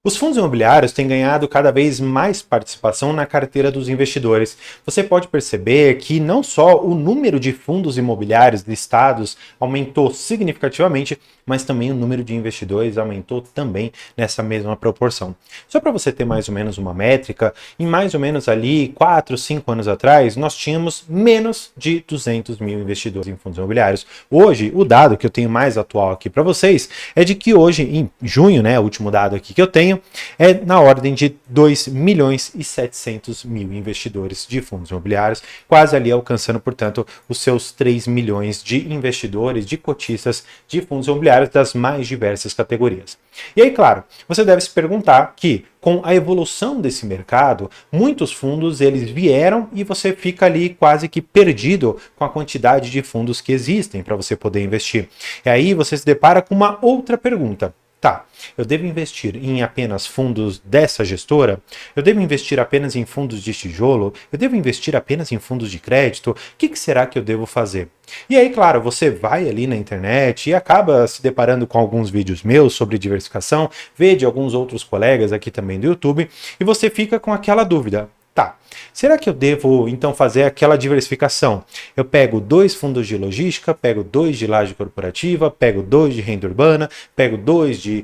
Os fundos imobiliários têm ganhado cada vez mais participação na carteira dos investidores. Você pode perceber que não só o número de fundos imobiliários listados aumentou significativamente, mas também o número de investidores aumentou também nessa mesma proporção. Só para você ter mais ou menos uma métrica, em mais ou menos ali 4, 5 anos atrás, nós tínhamos menos de 200 mil investidores em fundos imobiliários. Hoje, o dado que eu tenho mais atual aqui para vocês é de que hoje, em junho, né, o último dado aqui que eu tenho, é na ordem de 2 milhões e 700 mil investidores de fundos imobiliários, quase ali alcançando, portanto, os seus 3 milhões de investidores, de cotistas de fundos imobiliários das mais diversas categorias. E aí, claro, você deve se perguntar que, com a evolução desse mercado, muitos fundos eles vieram e você fica ali quase que perdido com a quantidade de fundos que existem para você poder investir. E aí você se depara com uma outra pergunta. Tá, eu devo investir em apenas fundos dessa gestora? Eu devo investir apenas em fundos de tijolo? Eu devo investir apenas em fundos de crédito? O que será que eu devo fazer? E aí, claro, você vai ali na internet e acaba se deparando com alguns vídeos meus sobre diversificação, vê de alguns outros colegas aqui também do YouTube, e você fica com aquela dúvida. Tá, será que eu devo então fazer aquela diversificação? Eu pego 2 fundos de logística, pego 2 de laje corporativa, pego 2 de renda urbana, pego 2 de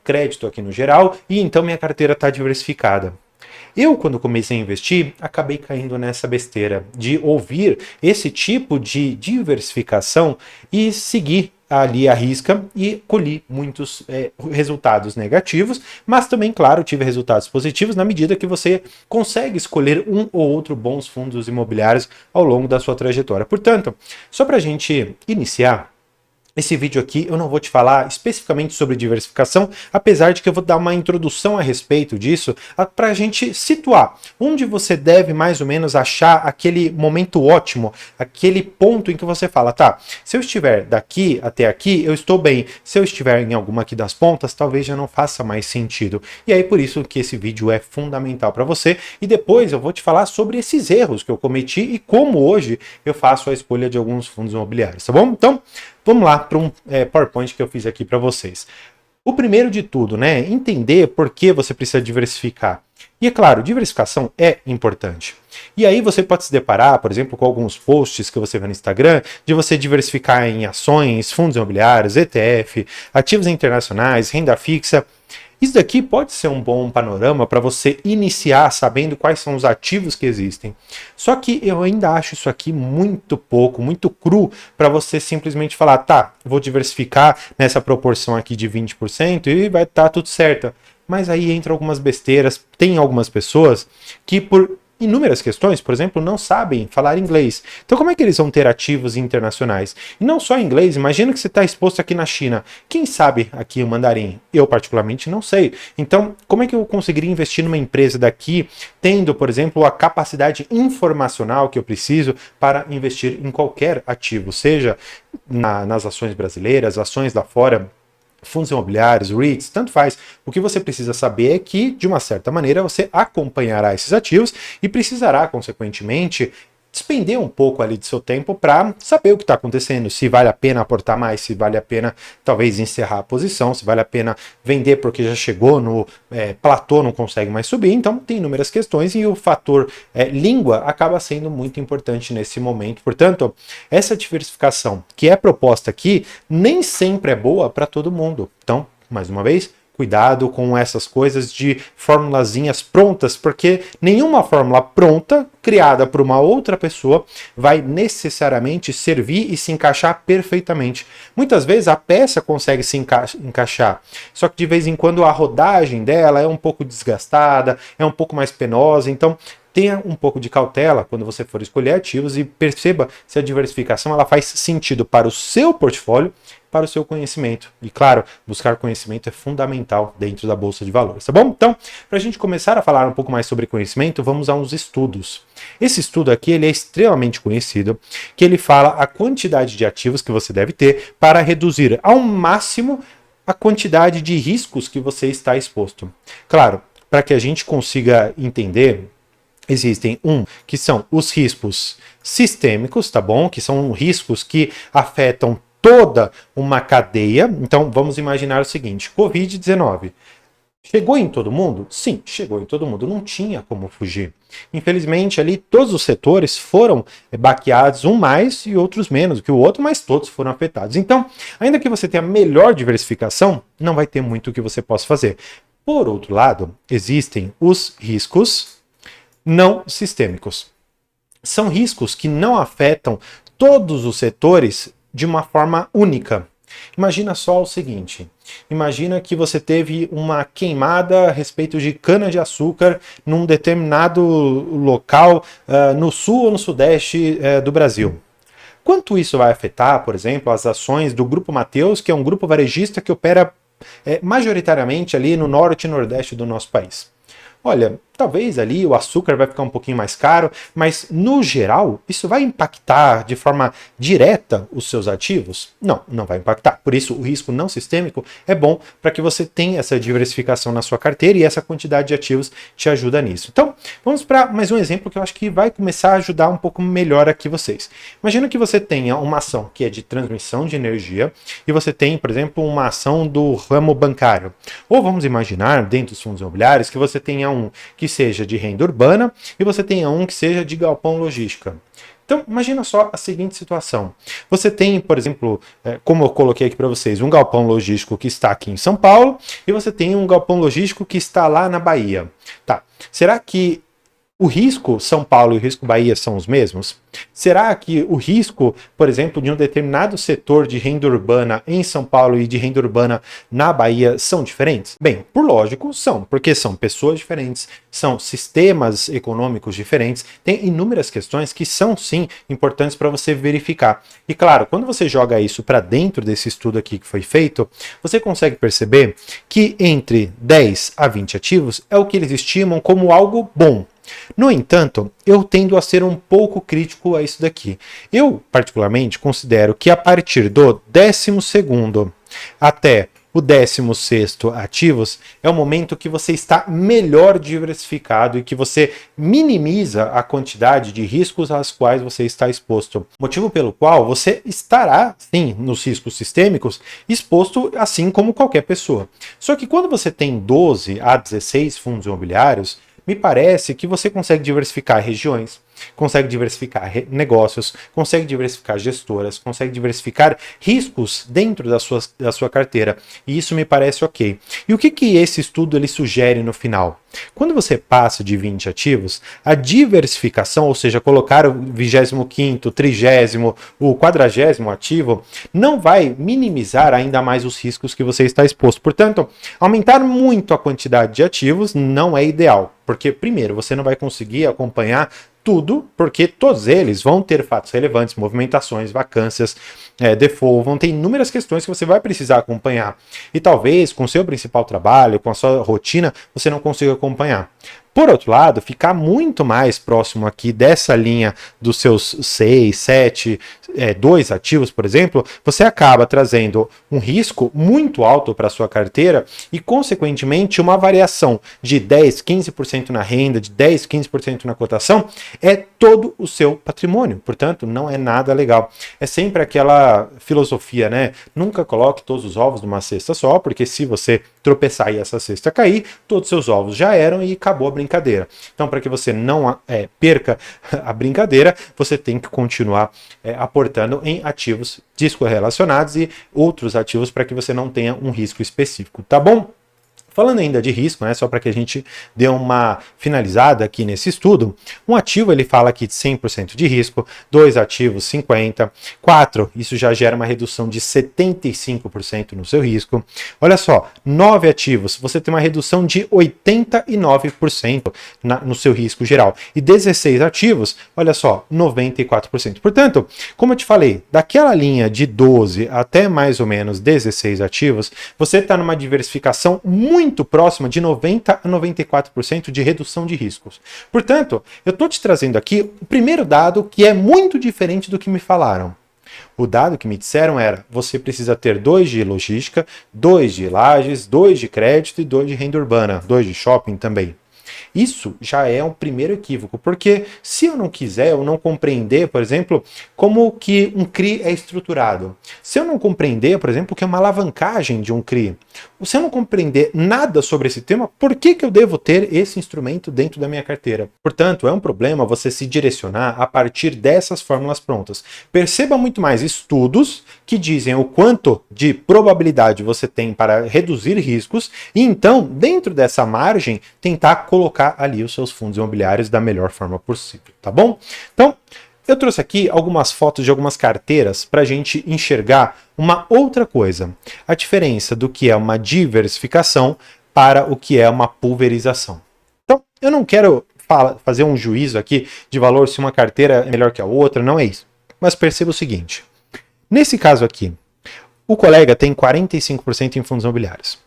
crédito aqui no geral e então minha carteira está diversificada. Eu, quando comecei a investir, acabei caindo nessa besteira de ouvir esse tipo de diversificação e seguir ali à risca e colhi muitos resultados negativos, mas também, claro, tive resultados positivos na medida que você consegue escolher um ou outro bons fundos imobiliários ao longo da sua trajetória. Portanto, só para a gente iniciar, esse vídeo aqui eu não vou te falar especificamente sobre diversificação, apesar de que eu vou dar uma introdução a respeito disso para a gente situar onde você deve mais ou menos achar aquele momento ótimo, aquele ponto em que você fala, tá, se eu estiver daqui até aqui, eu estou bem, se eu estiver em alguma aqui das pontas, talvez já não faça mais sentido. E aí por isso que esse vídeo é fundamental para você e depois eu vou te falar sobre esses erros que eu cometi e como hoje eu faço a escolha de alguns fundos imobiliários, tá bom? Então, vamos lá para um PowerPoint que eu fiz aqui para vocês. O primeiro de tudo, né, entender por que você precisa diversificar. E é claro, diversificação é importante. E aí você pode se deparar, por exemplo, com alguns posts que você vê no Instagram, de você diversificar em ações, fundos imobiliários, ETF, ativos internacionais, renda fixa. Isso daqui pode ser um bom panorama para você iniciar sabendo quais são os ativos que existem. Só que eu ainda acho isso aqui muito pouco, muito cru, para você simplesmente falar, tá, vou diversificar nessa proporção aqui de 20% e vai estar tudo certo. Mas aí entra algumas besteiras, tem algumas pessoas que por inúmeras questões, por exemplo, não sabem falar inglês. Então como é que eles vão ter ativos internacionais? E não só inglês, imagina que você está exposto aqui na China. Quem sabe aqui o mandarim? Eu particularmente não sei. Então como é que eu conseguiria investir numa empresa daqui, tendo, por exemplo, a capacidade informacional que eu preciso para investir em qualquer ativo, seja nas ações brasileiras, ações lá fora, fundos imobiliários, REITs, tanto faz. O que você precisa saber é que, de uma certa maneira, você acompanhará esses ativos e precisará, consequentemente, despender um pouco ali de seu tempo para saber o que está acontecendo, se vale a pena aportar mais, se vale a pena talvez encerrar a posição, se vale a pena vender porque já chegou no platô, não consegue mais subir. Então tem inúmeras questões e o fator língua acaba sendo muito importante nesse momento. Portanto, essa diversificação que é proposta aqui nem sempre é boa para todo mundo. Então, mais uma vez, cuidado com essas coisas de formulazinhas prontas, porque nenhuma fórmula pronta, criada por uma outra pessoa, vai necessariamente servir e se encaixar perfeitamente. Muitas vezes a peça consegue se encaixar, só que de vez em quando a rodagem dela é um pouco desgastada, é um pouco mais penosa, então tenha um pouco de cautela quando você for escolher ativos e perceba se a diversificação ela faz sentido para o seu portfólio, para o seu conhecimento. E claro, buscar conhecimento é fundamental dentro da Bolsa de Valores, tá bom? Então, para a gente começar a falar um pouco mais sobre conhecimento, vamos a uns estudos. Esse estudo aqui ele é extremamente conhecido, que ele fala a quantidade de ativos que você deve ter para reduzir ao máximo a quantidade de riscos que você está exposto. Claro, para que a gente consiga entender, existem que são os riscos sistêmicos, tá bom? Que são riscos que afetam toda uma cadeia. Então vamos imaginar o seguinte, Covid-19. Chegou em todo mundo? Sim, chegou em todo mundo. Não tinha como fugir. Infelizmente, ali todos os setores foram baqueados, um mais e outros menos do que o outro, mas todos foram afetados. Então, ainda que você tenha melhor diversificação, não vai ter muito o que você possa fazer. Por outro lado, existem os riscos não sistêmicos. São riscos que não afetam todos os setores de uma forma única. Imagina só o seguinte, imagina que você teve uma queimada a respeito de cana-de-açúcar num determinado local no sul ou no sudeste do Brasil. Quanto isso vai afetar, por exemplo, as ações do Grupo Mateus, que é um grupo varejista que opera majoritariamente ali no norte e nordeste do nosso país? Olha, talvez ali o açúcar vai ficar um pouquinho mais caro, mas no geral isso vai impactar de forma direta os seus ativos? Não, não vai impactar. Por isso o risco não sistêmico é bom para que você tenha essa diversificação na sua carteira e essa quantidade de ativos te ajuda nisso. Então, vamos para mais um exemplo que eu acho que vai começar a ajudar um pouco melhor aqui vocês. Imagina que você tenha uma ação que é de transmissão de energia e você tem, por exemplo, uma ação do ramo bancário. Ou vamos imaginar, dentro dos fundos imobiliários, que você tenha um que seja de renda urbana e você tenha um que seja de galpão logística. Então, imagina só a seguinte situação. Você tem, por exemplo, como eu coloquei aqui para vocês, um galpão logístico que está aqui em São Paulo e você tem um galpão logístico que está lá na Bahia. Tá. Será que o risco São Paulo e o risco Bahia são os mesmos? Será que o risco, por exemplo, de um determinado setor de renda urbana em São Paulo e de renda urbana na Bahia são diferentes? Bem, por lógico, são, porque são pessoas diferentes, são sistemas econômicos diferentes, tem inúmeras questões que são, sim, importantes para você verificar. E claro, quando você joga isso para dentro desse estudo aqui que foi feito, você consegue perceber que entre 10 a 20 ativos é o que eles estimam como algo bom. No entanto, eu tendo a ser um pouco crítico a isso daqui. Eu, particularmente, considero que a partir do 12º até o 16º ativos é o momento que você está melhor diversificado e que você minimiza a quantidade de riscos aos quais você está exposto. Motivo pelo qual você estará, sim, nos riscos sistêmicos, exposto assim como qualquer pessoa. Só que quando você tem 12 a 16 fundos imobiliários, me parece que você consegue diversificar regiões, consegue diversificar negócios, consegue diversificar gestoras, consegue diversificar riscos dentro da sua carteira. E isso me parece ok. E o que esse estudo ele sugere no final? Quando você passa de 20 ativos, a diversificação, ou seja, colocar o 25º, 30º, o 40º ativo, não vai minimizar ainda mais os riscos que você está exposto. Portanto, aumentar muito a quantidade de ativos não é ideal, porque primeiro, você não vai conseguir acompanhar tudo, porque todos eles vão ter fatos relevantes, movimentações, vacâncias, default, vão ter inúmeras questões que você vai precisar acompanhar. E talvez com o seu principal trabalho, com a sua rotina, você não consiga acompanhar. Por outro lado, ficar muito mais próximo aqui dessa linha dos seus 6, 7, 2 ativos, por exemplo, você acaba trazendo um risco muito alto para a sua carteira e, consequentemente, uma variação de 10, 15% na renda, de 10, 15% na cotação, é todo o seu patrimônio. Portanto, não é nada legal. É sempre aquela filosofia, né? Nunca coloque todos os ovos numa cesta só, porque se você tropeçar e essa cesta cair, todos os seus ovos já eram e acabou a brincadeira. Então, para que você não perca a brincadeira, você tem que continuar aportando em ativos descorrelacionados e outros ativos para que você não tenha um risco específico, tá bom? Falando ainda de risco, né, só para que a gente dê uma finalizada aqui nesse estudo, um ativo ele fala aqui de 100% de risco, 2 ativos 50%, 4, isso já gera uma redução de 75% no seu risco. Olha só, 9 ativos, você tem uma redução de 89% no seu risco geral. E 16 ativos, olha só, 94%. Portanto, como eu te falei, daquela linha de 12 até mais ou menos 16 ativos, você está numa diversificação muito próxima de 90 a 94% de redução de riscos. Portanto, eu estou te trazendo aqui o primeiro dado que é muito diferente do que me falaram. O dado que me disseram era, você precisa ter 2 de logística, 2 de lajes, 2 de crédito e 2 de renda urbana, 2 de shopping também. Isso já é um primeiro equívoco, porque se eu não quiser, eu não compreender, por exemplo, como que um CRI é estruturado, se eu não compreender, por exemplo, o que é uma alavancagem de um CRI, se eu não compreender nada sobre esse tema, por que eu devo ter esse instrumento dentro da minha carteira? Portanto, é um problema você se direcionar a partir dessas fórmulas prontas. Perceba muito mais estudos que dizem o quanto de probabilidade você tem para reduzir riscos e então, dentro dessa margem, tentar colocar ali os seus fundos imobiliários da melhor forma possível, tá bom? Então, eu trouxe aqui algumas fotos de algumas carteiras para a gente enxergar uma outra coisa. A diferença do que é uma diversificação para o que é uma pulverização. Então, eu não quero fazer um juízo aqui de valor se uma carteira é melhor que a outra, não é isso. Mas perceba o seguinte. Nesse caso aqui, o colega tem 45% em fundos imobiliários.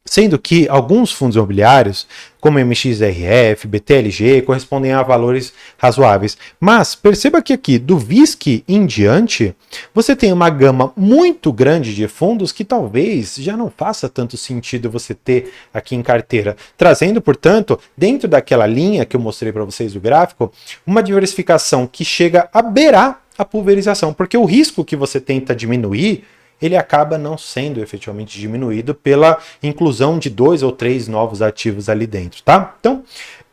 Sendo que alguns fundos imobiliários, como MXRF, BTLG, correspondem a valores razoáveis. Mas perceba que aqui, do VISC em diante, você tem uma gama muito grande de fundos que talvez já não faça tanto sentido você ter aqui em carteira. Trazendo, portanto, dentro daquela linha que eu mostrei para vocês do gráfico, uma diversificação que chega a beirar a pulverização. Porque o risco que você tenta diminuir, ele acaba não sendo efetivamente diminuído pela inclusão de 2 ou 3 novos ativos ali dentro, tá? Então,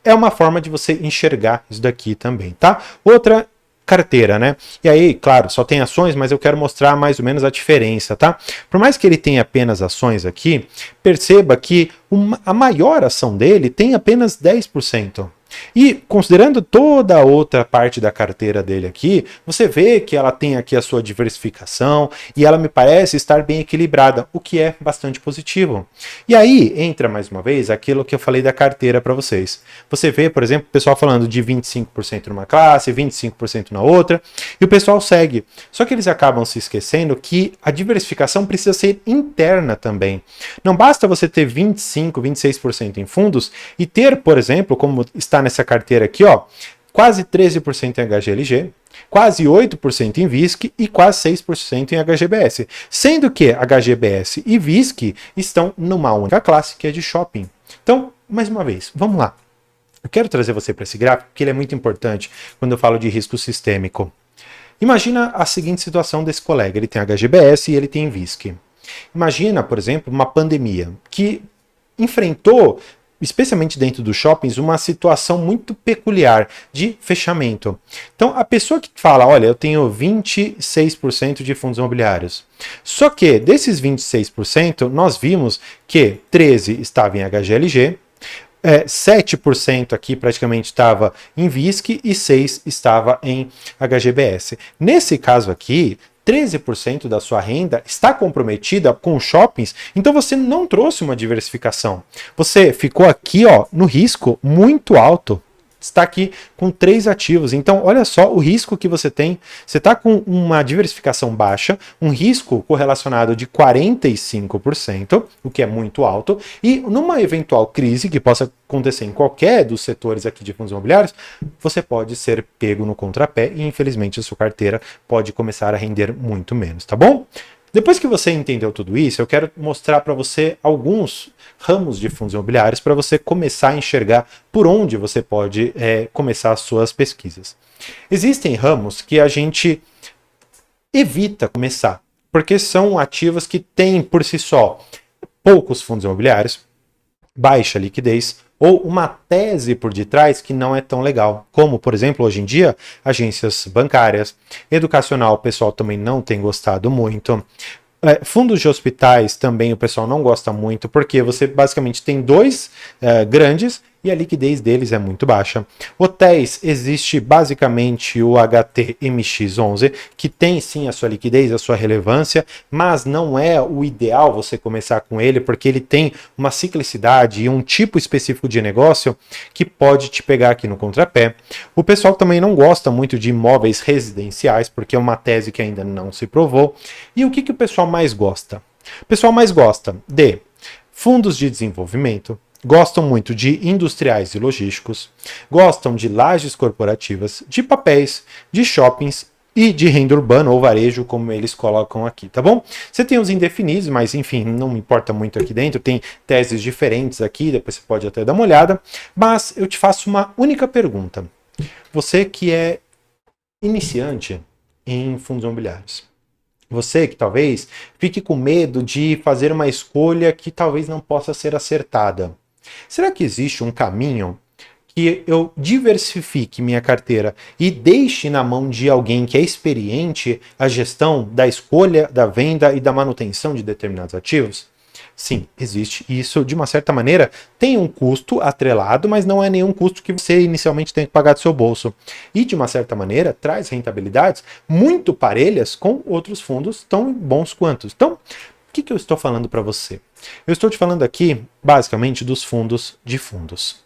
é uma forma de você enxergar isso daqui também, tá? Outra carteira, né? E aí, claro, só tem ações, mas eu quero mostrar mais ou menos a diferença, tá? Por mais que ele tenha apenas ações aqui, perceba que a maior ação dele tem apenas 10%. E considerando toda a outra parte da carteira dele aqui, você vê que ela tem aqui a sua diversificação e ela me parece estar bem equilibrada, o que é bastante positivo. E aí entra mais uma vez aquilo que eu falei da carteira para vocês. Você vê, por exemplo, o pessoal falando de 25% numa classe, 25% na outra, e o pessoal segue. Só que eles acabam se esquecendo que a diversificação precisa ser interna também. Não basta você ter 25, 26% em fundos e ter, por exemplo, como está nessa carteira aqui, ó, quase 13% em HGLG, quase 8% em VISC e quase 6% em HGBS. Sendo que HGBS e VISC estão numa única classe, que é de shopping. Então, mais uma vez, vamos lá. Eu quero trazer você para esse gráfico, porque ele é muito importante quando eu falo de risco sistêmico. Imagina a seguinte situação desse colega. Ele tem HGBS e ele tem VISC. Imagina, por exemplo, uma pandemia que enfrentou, especialmente dentro dos shoppings, uma situação muito peculiar de fechamento. Então, a pessoa que fala, olha, eu tenho 26% de fundos imobiliários. Só que, desses 26%, nós vimos que 13% estava em HGLG, 7% aqui praticamente estava em VISC e 6% estava em HGBS. Nesse caso aqui, 13% da sua renda está comprometida com shoppings, então você não trouxe uma diversificação. Você ficou aqui, ó, no risco muito alto. Está aqui com 3 ativos. Então, olha só o risco que você tem. Você está com uma diversificação baixa, um risco correlacionado de 45%, o que é muito alto, e numa eventual crise que possa acontecer em qualquer dos setores aqui de fundos imobiliários, você pode ser pego no contrapé e, infelizmente, a sua carteira pode começar a render muito menos, tá bom? Depois que você entendeu tudo isso, eu quero mostrar para você alguns ramos de fundos imobiliários para você começar a enxergar por onde você pode começar as suas pesquisas. Existem ramos que a gente evita começar, porque são ativos que têm por si só poucos fundos imobiliários, baixa liquidez, ou uma tese por detrás que não é tão legal, como, por exemplo, hoje em dia, agências bancárias, educacional, o pessoal também não tem gostado muito. Fundos de hospitais também o pessoal não gosta muito, porque você basicamente tem dois grandes e a liquidez deles é muito baixa. Hotéis, existe basicamente o HTMX11, que tem sim a sua liquidez, a sua relevância, mas não é o ideal você começar com ele, porque ele tem uma ciclicidade e um tipo específico de negócio que pode te pegar aqui no contrapé. O pessoal também não gosta muito de imóveis residenciais, porque é uma tese que ainda não se provou. E o que o pessoal mais gosta? O pessoal mais gosta de fundos de desenvolvimento, gostam muito de industriais e logísticos, gostam de lajes corporativas, de papéis, de shoppings e de renda urbana ou varejo, como eles colocam aqui, tá bom? Você tem os indefinidos, mas enfim, não me importa muito aqui dentro, tem teses diferentes aqui, depois você pode até dar uma olhada, mas eu te faço uma única pergunta. Você que é iniciante em fundos imobiliários, você que talvez fique com medo de fazer uma escolha que talvez não possa ser acertada, será que existe um caminho que eu diversifique minha carteira e deixe na mão de alguém que é experiente a gestão da escolha, da venda e da manutenção de determinados ativos? Sim, existe. Isso, de uma certa maneira, tem um custo atrelado, mas não é nenhum custo que você inicialmente tem que pagar do seu bolso. E, de uma certa maneira, traz rentabilidades muito parelhas com outros fundos tão bons quanto. Então, o que eu estou falando para você? Eu estou te falando aqui, basicamente, dos fundos de fundos.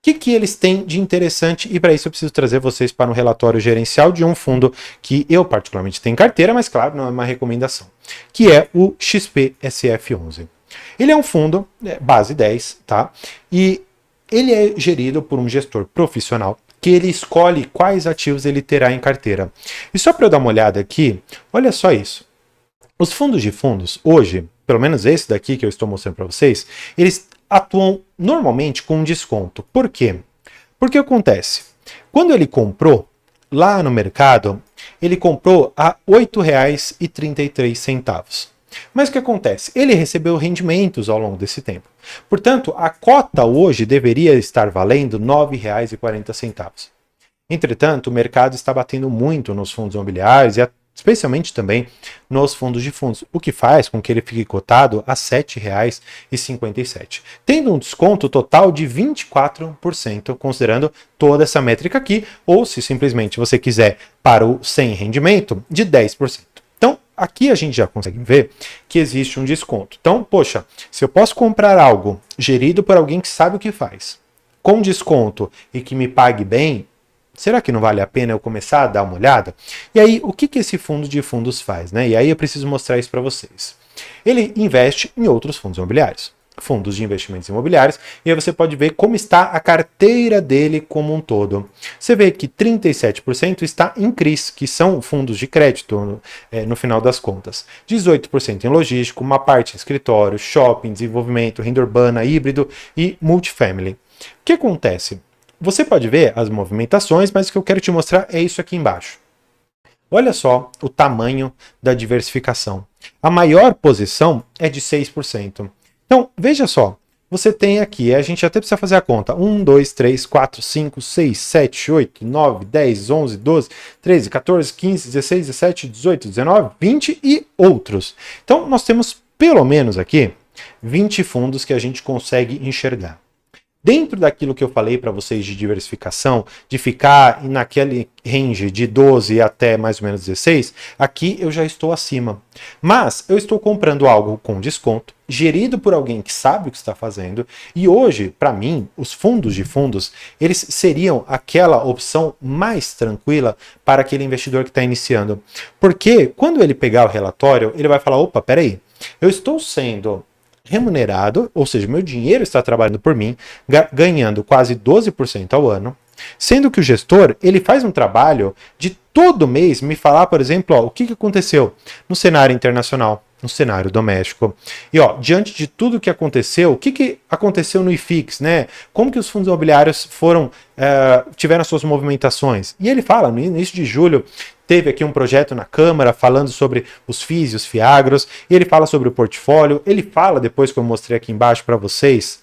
O que eles têm de interessante? E para isso eu preciso trazer vocês para um relatório gerencial de um fundo que eu particularmente tenho em carteira, mas claro, não é uma recomendação, que é o XPSF11. Ele é um fundo base 10, tá? E ele é gerido por um gestor profissional que ele escolhe quais ativos ele terá em carteira. E só para eu dar uma olhada aqui, olha só isso. Os fundos de fundos, hoje, pelo menos esse daqui que eu estou mostrando para vocês, eles atuam normalmente com um desconto. Por quê? Porque acontece, quando ele comprou lá no mercado, ele comprou a R$ 8,33. Mas o que acontece? Ele recebeu rendimentos ao longo desse tempo. Portanto, a cota hoje deveria estar valendo R$ 9,40. Entretanto, o mercado está batendo muito nos fundos imobiliários e especialmente também nos fundos de fundos, o que faz com que ele fique cotado a R$ 7,57, tendo um desconto total de 24%, considerando toda essa métrica aqui, ou se simplesmente você quiser para o sem rendimento, de 10%. Então, aqui a gente já consegue ver que existe um desconto. Então, poxa, se eu posso comprar algo gerido por alguém que sabe o que faz, com desconto e que me pague bem, será que não vale a pena eu começar a dar uma olhada? E aí, o que esse fundo de fundos faz, né? E aí eu preciso mostrar isso para vocês. Ele investe em outros fundos imobiliários, fundos de investimentos imobiliários, e aí você pode ver como está a carteira dele como um todo. Você vê que 37% está em CRIs, que são fundos de crédito no final das contas. 18% em logístico, uma parte em escritório, shopping, desenvolvimento, renda urbana, híbrido e multifamily. O que acontece? Você pode ver as movimentações, mas o que eu quero te mostrar é isso aqui embaixo. Olha só o tamanho da diversificação. A maior posição é de 6%. Então, veja só, você tem aqui, a gente até precisa fazer a conta, 1, 2, 3, 4, 5, 6, 7, 8, 9, 10, 11, 12, 13, 14, 15, 16, 17, 18, 19, 20 e outros. Então, nós temos pelo menos aqui 20 fundos que a gente consegue enxergar. Dentro daquilo que eu falei para vocês de diversificação, de ficar naquele range de 12 até mais ou menos 16, aqui eu já estou acima. Mas eu estou comprando algo com desconto, gerido por alguém que sabe o que está fazendo, e hoje, para mim, os fundos de fundos, eles seriam aquela opção mais tranquila para aquele investidor que está iniciando. Porque quando ele pegar o relatório, ele vai falar, opa, peraí, eu estou sendo remunerado, ou seja, meu dinheiro está trabalhando por mim, ganhando quase 12% ao ano, sendo que o gestor, ele faz um trabalho de todo mês me falar, por exemplo, o que aconteceu no cenário internacional, no cenário doméstico. E diante de tudo que aconteceu, o que aconteceu no IFIX, né? Como que os fundos imobiliários tiveram as suas movimentações? E ele fala, no início de julho, teve aqui um projeto na Câmara falando sobre os FIIs e os FIAGROS, e ele fala sobre o portfólio, ele fala, depois que eu mostrei aqui embaixo para vocês,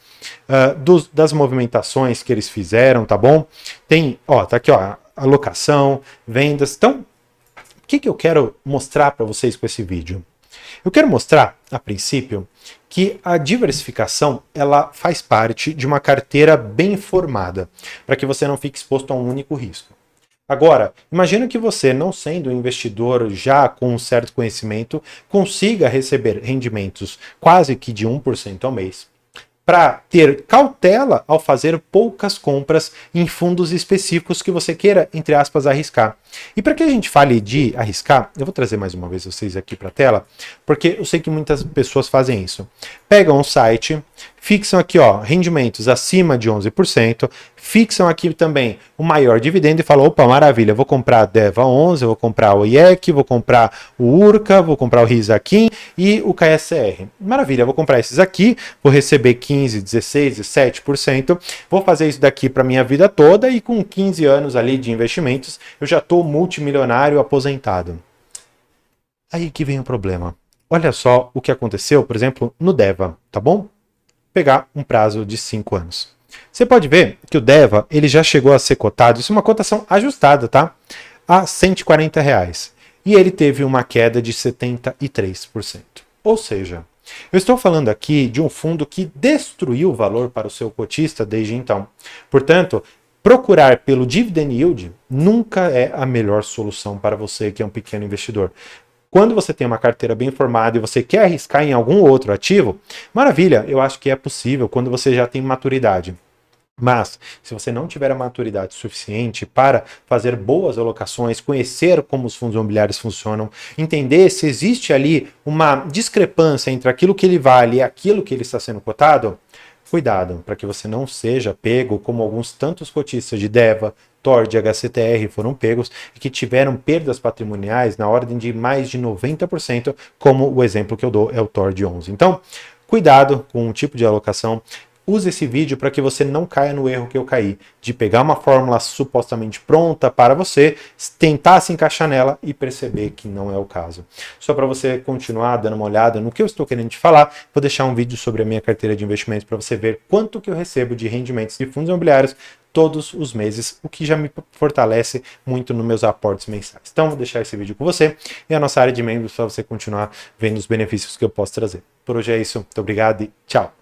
das movimentações que eles fizeram, tá bom? Tem, tá aqui, alocação, vendas. Então, o que eu quero mostrar para vocês com esse vídeo? Eu quero mostrar, a princípio, que a diversificação ela faz parte de uma carteira bem formada, para que você não fique exposto a um único risco. Agora, imagina que você, não sendo um investidor já com um certo conhecimento, consiga receber rendimentos quase que de 1% ao mês, para ter cautela ao fazer poucas compras em fundos específicos que você queira, entre aspas, arriscar. E para que a gente fale de arriscar, eu vou trazer mais uma vez vocês aqui para a tela, porque eu sei que muitas pessoas fazem isso. Pegam um site, fixam aqui, ó, rendimentos acima de 11%, fixam aqui também o maior dividendo e falam, opa, maravilha, vou comprar a Deva 11, vou comprar o IEC, vou comprar o Urca, vou comprar o Risakin e o KSR. Maravilha, vou comprar esses aqui, vou receber 15, 16, 17%, vou fazer isso daqui para minha vida toda e com 15 anos ali de investimentos, eu já estou multimilionário aposentado. Aí que vem o problema. Olha só o que aconteceu, por exemplo, no Deva, tá bom? Pegar um prazo de 5 anos. Você pode ver que o Deva ele já chegou a ser cotado, isso é uma cotação ajustada, tá? A R$140. E ele teve uma queda de 73%. Ou seja, eu estou falando aqui de um fundo que destruiu o valor para o seu cotista desde então. Portanto, procurar pelo dividend yield nunca é a melhor solução para você que é um pequeno investidor. Quando você tem uma carteira bem formada e você quer arriscar em algum outro ativo, maravilha, eu acho que é possível quando você já tem maturidade. Mas, se você não tiver a maturidade suficiente para fazer boas alocações, conhecer como os fundos imobiliários funcionam, entender se existe ali uma discrepância entre aquilo que ele vale e aquilo que ele está sendo cotado, cuidado, para que você não seja pego como alguns tantos cotistas de Deva, TOR, HCTR foram pegos e que tiveram perdas patrimoniais na ordem de mais de 90%, como o exemplo que eu dou é o TOR de 11. Então, cuidado com o tipo de alocação. Use esse vídeo para que você não caia no erro que eu caí, de pegar uma fórmula supostamente pronta para você, tentar se encaixar nela e perceber que não é o caso. Só para você continuar dando uma olhada no que eu estou querendo te falar, vou deixar um vídeo sobre a minha carteira de investimentos para você ver quanto que eu recebo de rendimentos de fundos imobiliários todos os meses, o que já me fortalece muito nos meus aportes mensais. Então, vou deixar esse vídeo com você e a nossa área de membros para você continuar vendo os benefícios que eu posso trazer. Por hoje é isso, muito obrigado e tchau!